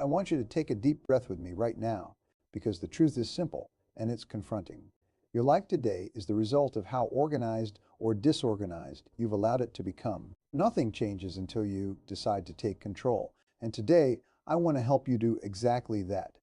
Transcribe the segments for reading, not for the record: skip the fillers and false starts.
I want you to take a deep breath with me right now, because the truth is simple and it's confronting. Your life today is the result of how organized or disorganized you've allowed it to become. Nothing changes until you decide to take control. And today, I want to help you do exactly that.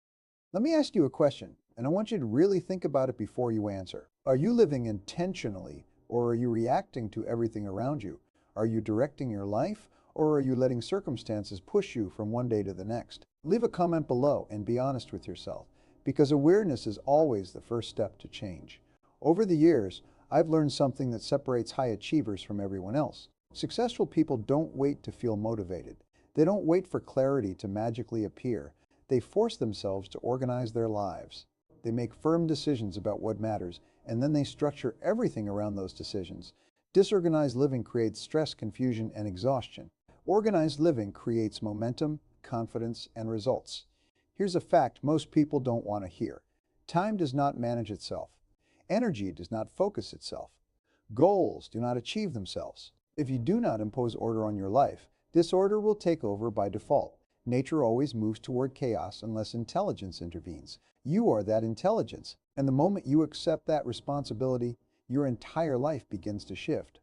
Let me ask you a question, and I want you to really think about it before you answer. Are you living intentionally, or are you reacting to everything around you? Are you directing your life, or are you letting circumstances push you from one day to the next? Leave a comment below and be honest with yourself, because awareness is always the first step to change. Over the years, I've learned something that separates high achievers from everyone else. Successful people don't wait to feel motivated. They don't wait for clarity to magically appear. They force themselves to organize their lives. They make firm decisions about what matters, and then they structure everything around those decisions. Disorganized living creates stress, confusion, and exhaustion. Organized living creates momentum, confidence, and results. Here's a fact most people don't want to hear. Time does not manage itself. Energy does not focus itself. Goals do not achieve themselves. If you do not impose order on your life, disorder will take over by default. Nature always moves toward chaos unless intelligence intervenes. You are that intelligence, and the moment you accept that responsibility, your entire life begins to shift.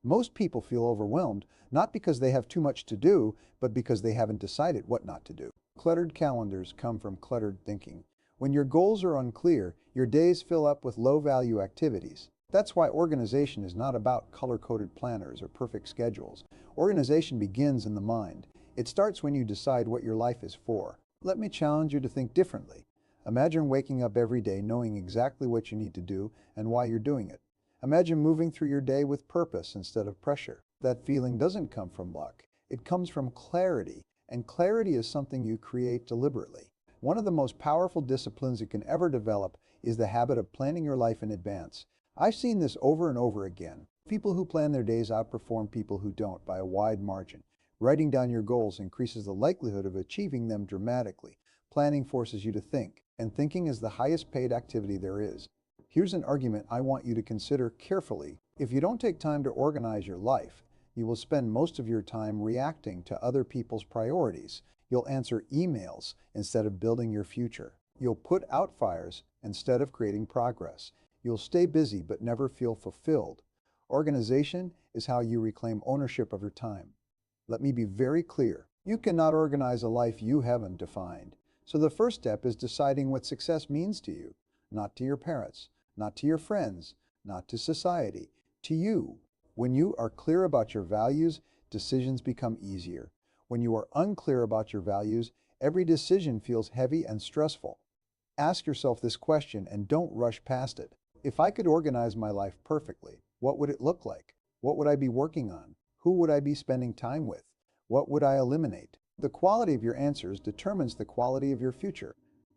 Most people feel overwhelmed, not because they have too much to do, but because they haven't decided what not to do. Cluttered calendars come from cluttered thinking. When your goals are unclear, your days fill up with low-value activities. That's why organization is not about color-coded planners or perfect schedules. Organization begins in the mind. It starts when you decide what your life is for. Let me challenge you to think differently. Imagine waking up every day knowing exactly what you need to do and why you're doing it. Imagine moving through your day with purpose instead of pressure. That feeling doesn't come from luck. It comes from clarity, and clarity is something you create deliberately. One of the most powerful disciplines you can ever develop is the habit of planning your life in advance. I've seen this over and over again. People who plan their days outperform people who don't by a wide margin. Writing down your goals increases the likelihood of achieving them dramatically. Planning forces you to think, and thinking is the highest paid activity there is. Here's an argument I want you to consider carefully. If you don't take time to organize your life, you will spend most of your time reacting to other people's priorities. You'll answer emails instead of building your future. You'll put out fires instead of creating progress. You'll stay busy but never feel fulfilled. Organization is how you reclaim ownership of your time. Let me be very clear. You cannot organize a life you haven't defined. So the first step is deciding what success means to you, not to your parents, not to your friends, not to society, to you. When you are clear about your values, decisions become easier. When you are unclear about your values, every decision feels heavy and stressful. Ask yourself this question and don't rush past it. If I could organize my life perfectly, what would it look like? What would I be working on? Who would I be spending time with? What would I eliminate? The quality of your answers determines the quality of your future.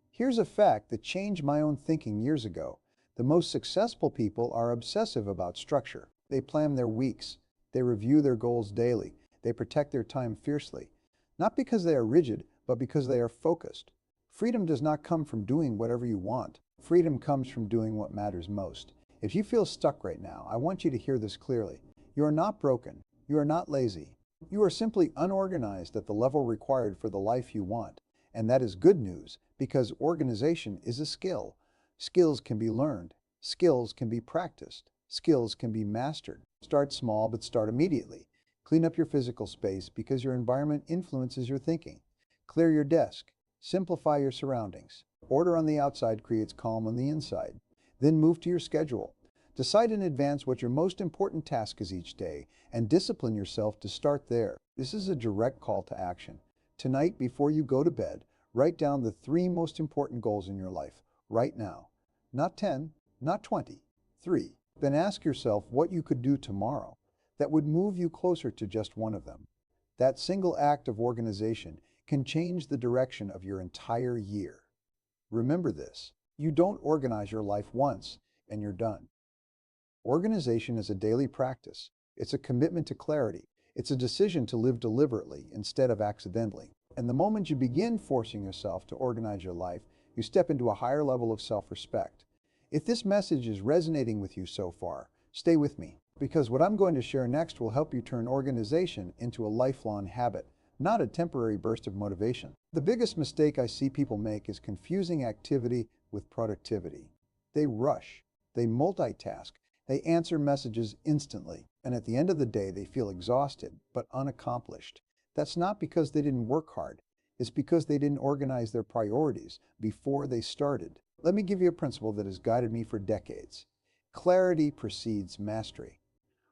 Here's a fact that changed my own thinking years ago. The most successful people are obsessive about structure. They plan their weeks. They review their goals daily. They protect their time fiercely. Not because they are rigid, but because they are focused. Freedom does not come from doing whatever you want. Freedom comes from doing what matters most. If you feel stuck right now, I want you to hear this clearly. You are not broken. You are not lazy. You are simply unorganized at the level required for the life you want. And that is good news, because organization is a skill. Skills can be learned. Skills can be practiced. Skills can be mastered. Start small, but start immediately. Clean up your physical space because your environment influences your thinking. Clear your desk. Simplify your surroundings. Order on the outside creates calm on the inside. Then move to your schedule. Decide in advance what your most important task is each day and discipline yourself to start there. This is a direct call to action. Tonight, before you go to bed, write down the 3 most important goals in your life, right now. Not 10, not 20, 3. Then ask yourself what you could do tomorrow that would move you closer to just one of them. That single act of organization can change the direction of your entire year. Remember this, you don't organize your life once and you're done. Organization is a daily practice. It's a commitment to clarity. It's a decision to live deliberately instead of accidentally. And the moment you begin forcing yourself to organize your life, you step into a higher level of self-respect. If this message is resonating with you so far, stay with me, because what I'm going to share next will help you turn organization into a lifelong habit. not a temporary burst of motivation. The biggest mistake I see people make is confusing activity with productivity. They rush, they multitask, they answer messages instantly, and at the end of the day they feel exhausted but unaccomplished. That's not because they didn't work hard. It's because they didn't organize their priorities before they started. Let me give you a principle that has guided me for decades. Clarity precedes mastery.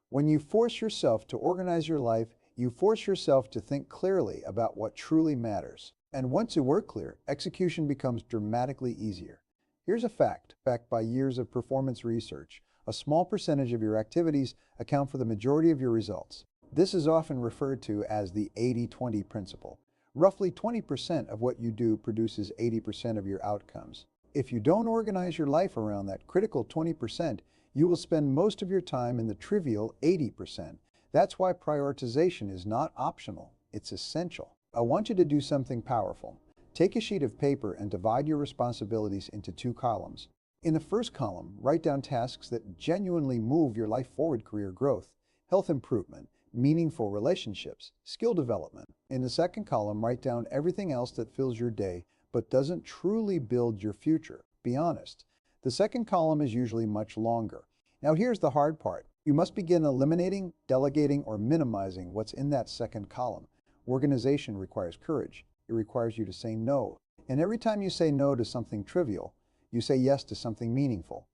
When you force yourself to organize your life, you force yourself to think clearly about what truly matters. And once you work clear, execution becomes dramatically easier. Here's a fact, backed by years of performance research. A small percentage of your activities account for the majority of your results. This is often referred to as the 80-20 principle. Roughly 20% of what you do produces 80% of your outcomes. If you don't organize your life around that critical 20%, you will spend most of your time in the trivial 80%. That's why prioritization is not optional, it's essential. I want you to do something powerful. Take a sheet of paper and divide your responsibilities into two columns. In the first column, write down tasks that genuinely move your life forward: career growth, health improvement, meaningful relationships, skill development. In the second column, write down everything else that fills your day but doesn't truly build your future. Be honest. The second column is usually much longer. Now here's the hard part. You must begin eliminating, delegating, or minimizing what's in that second column. Organization requires courage. It requires you to say no. And every time you say no to something trivial, you say yes to something meaningful.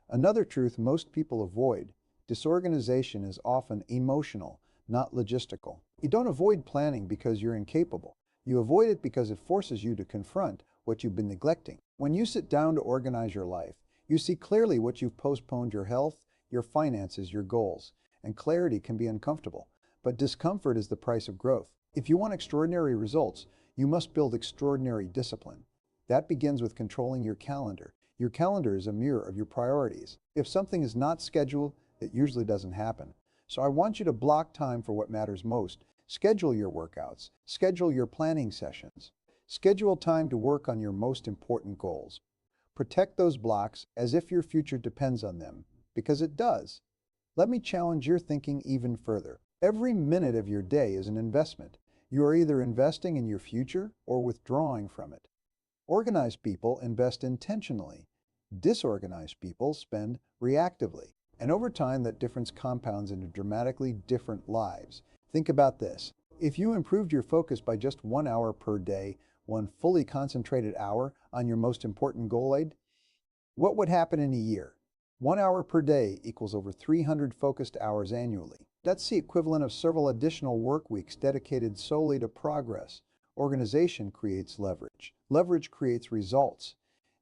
Another truth most people avoid: disorganization is often emotional, not logistical. You don't avoid planning because you're incapable. You avoid it because it forces you to confront what you've been neglecting. When you sit down to organize your life, you see clearly what you've postponed: your health, your finances, your goals. And clarity can be uncomfortable, but discomfort is the price of growth. If you want extraordinary results, you must build extraordinary discipline. That begins with controlling your calendar. Your calendar is a mirror of your priorities. If something is not scheduled, it usually doesn't happen. So I want you to block time for what matters most. Schedule your workouts. Schedule your planning sessions. Schedule time to work on your most important goals. Protect those blocks as if your future depends on them, because it does. Let me challenge your thinking even further. Every minute of your day is an investment. You are either investing in your future or withdrawing from it. Organized people invest intentionally. Disorganized people spend reactively. And over time, that difference compounds into dramatically different lives. Think about this. If you improved your focus by just 1 hour per day, one fully concentrated hour on your most important goal, what would happen in a year? 1 hour per day equals over 300 focused hours annually. That's the equivalent of several additional work weeks dedicated solely to progress. Organization creates leverage. Leverage creates results.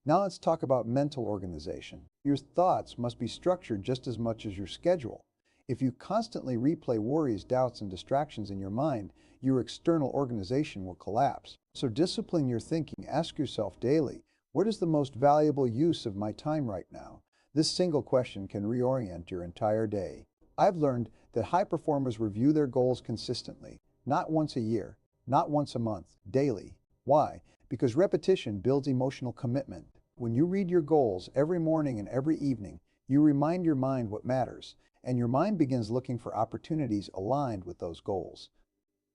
Now let's talk about mental organization. Your thoughts must be structured just as much as your schedule. If you constantly replay worries, doubts, and distractions in your mind, your external organization will collapse. So discipline your thinking. Ask yourself daily, what is the most valuable use of my time right now? This single question can reorient your entire day. I've learned that high performers review their goals consistently, not once a year, not once a month, daily. Why? Because repetition builds emotional commitment. When you read your goals every morning and every evening, you remind your mind what matters, and your mind begins looking for opportunities aligned with those goals.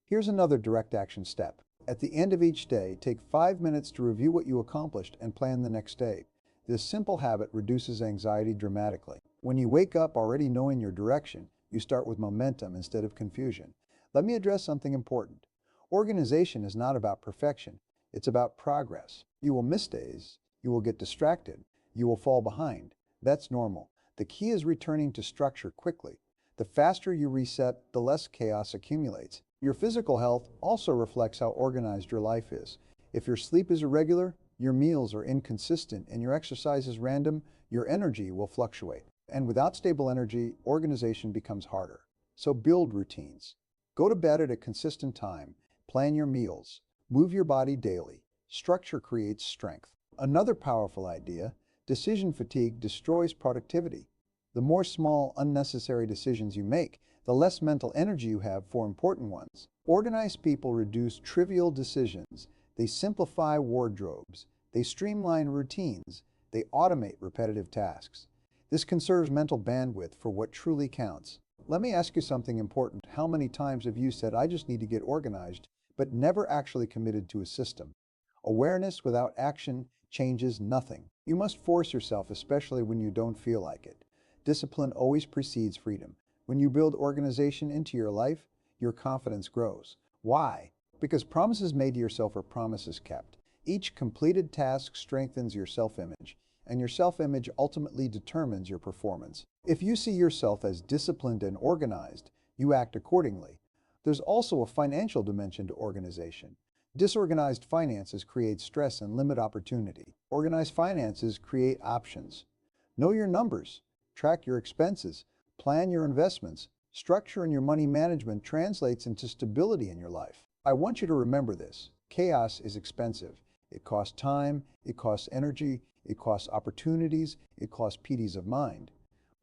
Here's another direct action step. At the end of each day, take 5 minutes to review what you accomplished and plan the next day. This simple habit reduces anxiety dramatically. When you wake up already knowing your direction, you start with momentum instead of confusion. Let me address something important. Organization is not about perfection. It's about progress. You will miss days. You will get distracted. You will fall behind. That's normal. The key is returning to structure quickly. The faster you reset, the less chaos accumulates. Your physical health also reflects how organized your life is. If your sleep is irregular, your meals are inconsistent, and your exercise is random, your energy will fluctuate. And without stable energy, organization becomes harder. So build routines. Go to bed at a consistent time. Plan your meals. Move your body daily. Structure creates strength. Another powerful idea: decision fatigue destroys productivity. The more small, unnecessary decisions you make, the less mental energy you have for important ones. Organized people reduce trivial decisions. They simplify wardrobes. They streamline routines. They automate repetitive tasks. This conserves mental bandwidth for what truly counts. Let me ask you something important. How many times have you said, "I just need to get organized," but never actually committed to a system. Awareness without action changes nothing. You must force yourself, especially when you don't feel like it. Discipline always precedes freedom. When you build organization into your life, your confidence grows. Why? Because promises made to yourself are promises kept. Each completed task strengthens your self-image, and your self-image ultimately determines your performance. If you see yourself as disciplined and organized, you act accordingly. There's also a financial dimension to organization. Disorganized finances create stress and limit opportunity. Organized finances create options. Know your numbers, track your expenses, plan your investments. Structure in your money management translates into stability in your life. I want you to remember this. Chaos is expensive. It costs time, it costs energy, it costs opportunities, it costs peace of mind.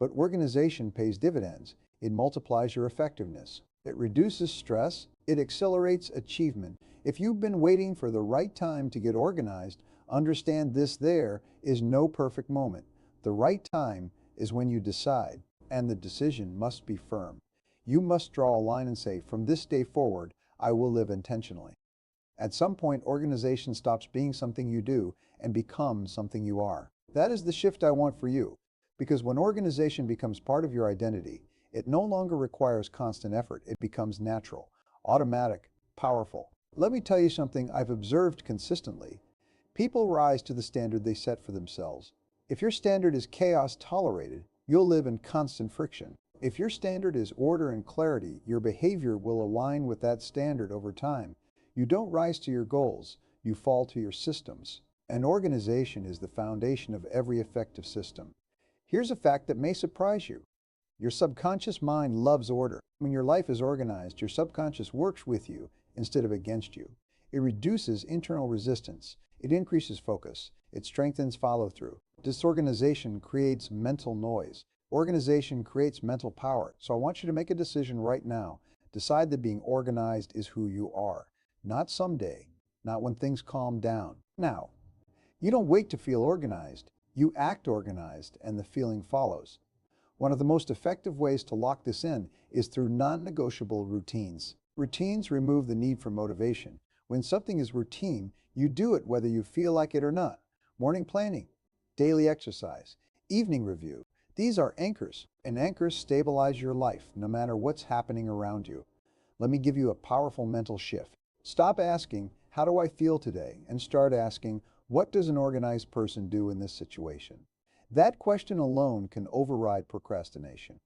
But organization pays dividends. It multiplies your effectiveness. It reduces stress. It accelerates achievement. If you've been waiting for the right time to get organized, understand this: there is no perfect moment. The right time is when you decide, and the decision must be firm. You must draw a line and say, from this day forward, I will live intentionally. At some point, organization stops being something you do and becomes something you are. That is the shift I want for you, because when organization becomes part of your identity, it no longer requires constant effort. It becomes natural, automatic, powerful. Let me tell you something I've observed consistently. People rise to the standard they set for themselves. If your standard is chaos tolerated, you'll live in constant friction. If your standard is order and clarity, your behavior will align with that standard over time. You don't rise to your goals, you fall to your systems. An organization is the foundation of every effective system. Here's a fact that may surprise you. Your subconscious mind loves order. When your life is organized, your subconscious works with you instead of against you. It reduces internal resistance. It increases focus. It strengthens follow-through. Disorganization creates mental noise. Organization creates mental power. So I want you to make a decision right now. Decide that being organized is who you are. Not someday, not when things calm down. Now, you don't wait to feel organized. You act organized, and the feeling follows. One of the most effective ways to lock this in is through non-negotiable routines. Routines remove the need for motivation. When something is routine, you do it whether you feel like it or not. Morning planning, daily exercise, evening review. These are anchors, and anchors stabilize your life no matter what's happening around you. Let me give you a powerful mental shift. Stop asking, how do I feel today? And start asking, what does an organized person do in this situation? That question alone can override procrastination.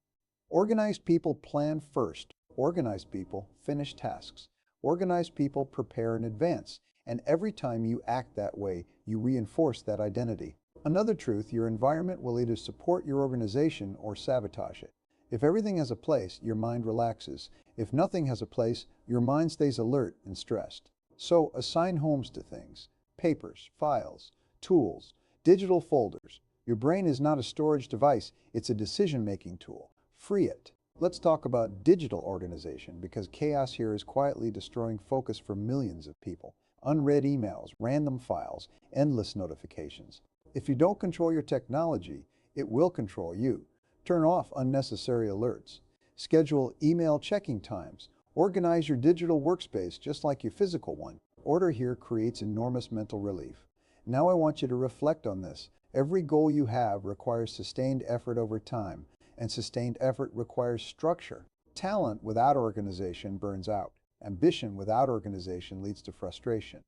Organized people plan first. Organized people finish tasks. Organized people prepare in advance. And every time you act that way, you reinforce that identity. Another truth: your environment will either support your organization or sabotage it. If everything has a place, your mind relaxes. If nothing has a place, your mind stays alert and stressed. So assign homes to things: papers, files, tools, digital folders. Your brain is not a storage device, it's a decision-making tool. Free it. Let's talk about digital organization, because chaos here is quietly destroying focus for millions of people. Unread emails, random files, endless notifications. If you don't control your technology, it will control you. Turn off unnecessary alerts. Schedule email checking times. Organize your digital workspace just like your physical one. Order here creates enormous mental relief. Now I want you to reflect on this. Every goal you have requires sustained effort over time, and sustained effort requires structure. Talent without organization burns out. Ambition without organization leads to frustration.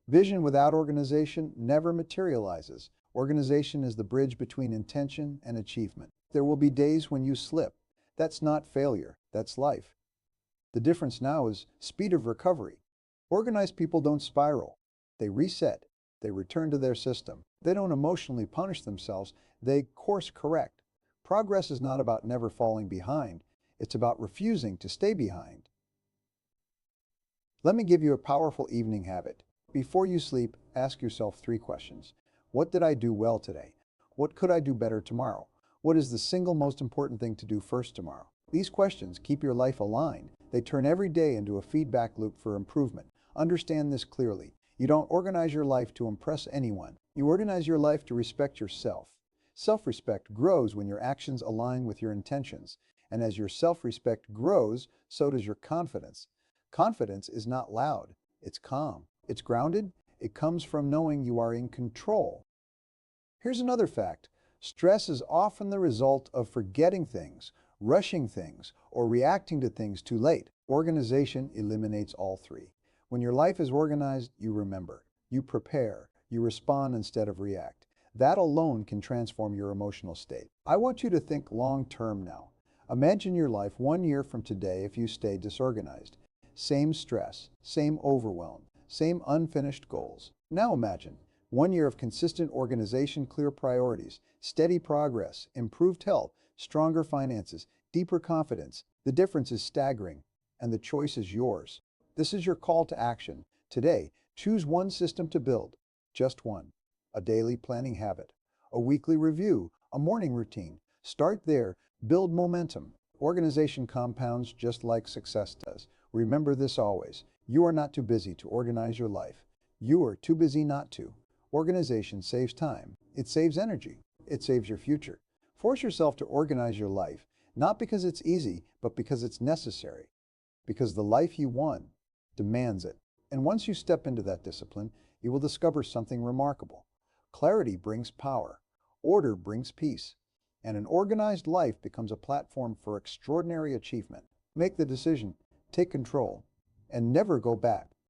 Vision without organization never materializes. Organization is the bridge between intention and achievement. There will be days when you slip. That's not failure, that's life. The difference now is speed of recovery. Organized people don't spiral. They reset. They return to their system. They don't emotionally punish themselves. They course correct. Progress is not about never falling behind. It's about refusing to stay behind. Let me give you a powerful evening habit. Before you sleep, ask yourself 3 questions. What did I do well today? What could I do better tomorrow? What is the single most important thing to do first tomorrow? These questions keep your life aligned. They turn every day into a feedback loop for improvement. Understand this clearly. You don't organize your life to impress anyone. You organize your life to respect yourself. Self-respect grows when your actions align with your intentions. And as your self-respect grows, so does your confidence. Confidence is not loud. It's calm. It's grounded. It comes from knowing you are in control. Here's another fact. Stress is often the result of forgetting things, rushing things, or reacting to things too late. Organization eliminates all three. When your life is organized, you remember, you prepare, you respond instead of react. That alone can transform your emotional state. I want you to think long term now. Imagine your life 1 year from today if you stay disorganized. Same stress, same overwhelm, same unfinished goals. Now imagine 1 year of consistent organization, clear priorities, steady progress, improved health, stronger finances, deeper confidence. The difference is staggering, and the choice is yours. This is your call to action. Today, choose one system to build, just one. A daily planning habit, a weekly review, a morning routine. Start there, build momentum. Organization compounds just like success does. Remember this always. You are not too busy to organize your life. You are too busy not to. Organization saves time. It saves energy. It saves your future. Force yourself to organize your life, not because it's easy, but because it's necessary. Because the life you want demands it. And once you step into that discipline, you will discover something remarkable. Clarity brings power. Order brings peace. And an organized life becomes a platform for extraordinary achievement. Make the decision, take control, and never go back.